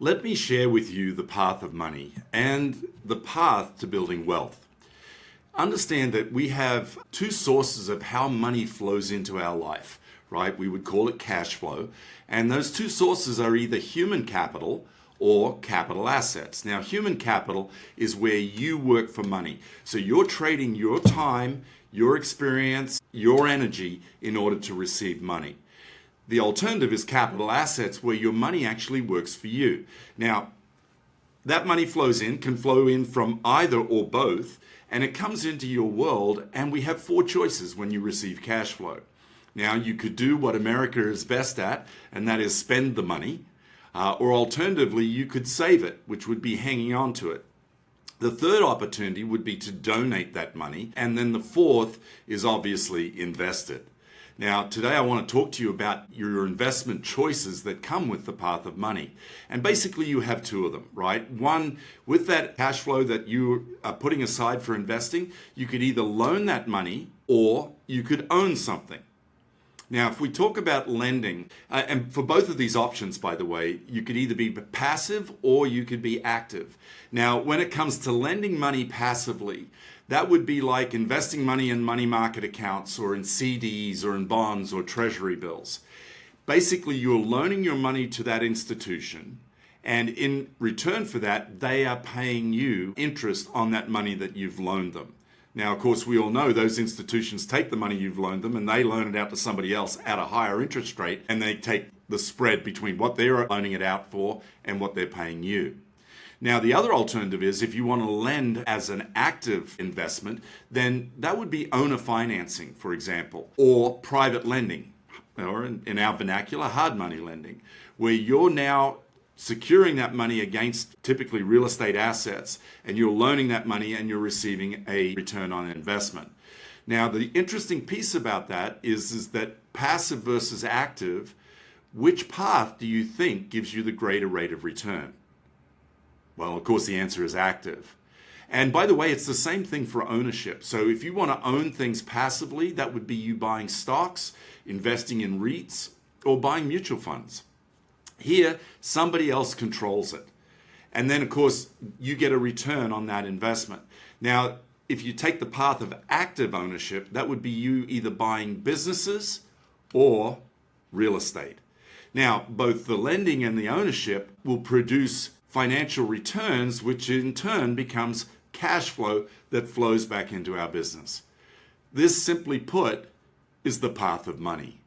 Let me share with you the path of money and the path to building wealth. Understand that we have two sources of how money flows into our life, right? We would call it cash flow. And those two sources are either human capital or capital assets. Now, human capital is where you work for money. So you're trading your time, your experience, your energy in order to receive money. The alternative is capital assets, where your money actually works for you. Now, that money can flow in from either or both, and it comes into your world, and we have four choices when you receive cash flow. Now, you could do what America is best at, and that is spend the money, or alternatively, you could save it, which would be hanging on to it. The third opportunity would be to donate that money, and then the fourth is obviously invest it. Now, today I want to talk to you about your investment choices that come with the path of money. And basically you have two of them, right? One, with that cash flow that you are putting aside for investing, you could either loan that money or you could own something. Now, if we talk about lending, and for both of these options, by the way, you could either be passive or you could be active. Now, when it comes to lending money passively, that would be like investing money in money market accounts or in CDs or in bonds or treasury bills. Basically, you're loaning your money to that institution, and in return for that, they are paying you interest on that money that you've loaned them. Now, of course, we all know those institutions take the money you've loaned them and they loan it out to somebody else at a higher interest rate, and they take the spread between what they're loaning it out for and what they're paying you. Now, the other alternative is if you want to lend as an active investment, then that would be owner financing, for example, or private lending, or in our vernacular, hard money lending, where you're now securing that money against typically real estate assets, and you're loaning that money and you're receiving a return on investment. Now, the interesting piece about that is that passive versus active, which path do you think gives you the greater rate of return? Well, of course, the answer is active. And by the way, it's the same thing for ownership. So if you want to own things passively, that would be you buying stocks, investing in REITs, or buying mutual funds. Here, somebody else controls it. And then, of course, you get a return on that investment. Now, if you take the path of active ownership, that would be you either buying businesses or real estate. Now, both the lending and the ownership will produce financial returns, which in turn becomes cash flow that flows back into our business. This, simply put, is the path of money.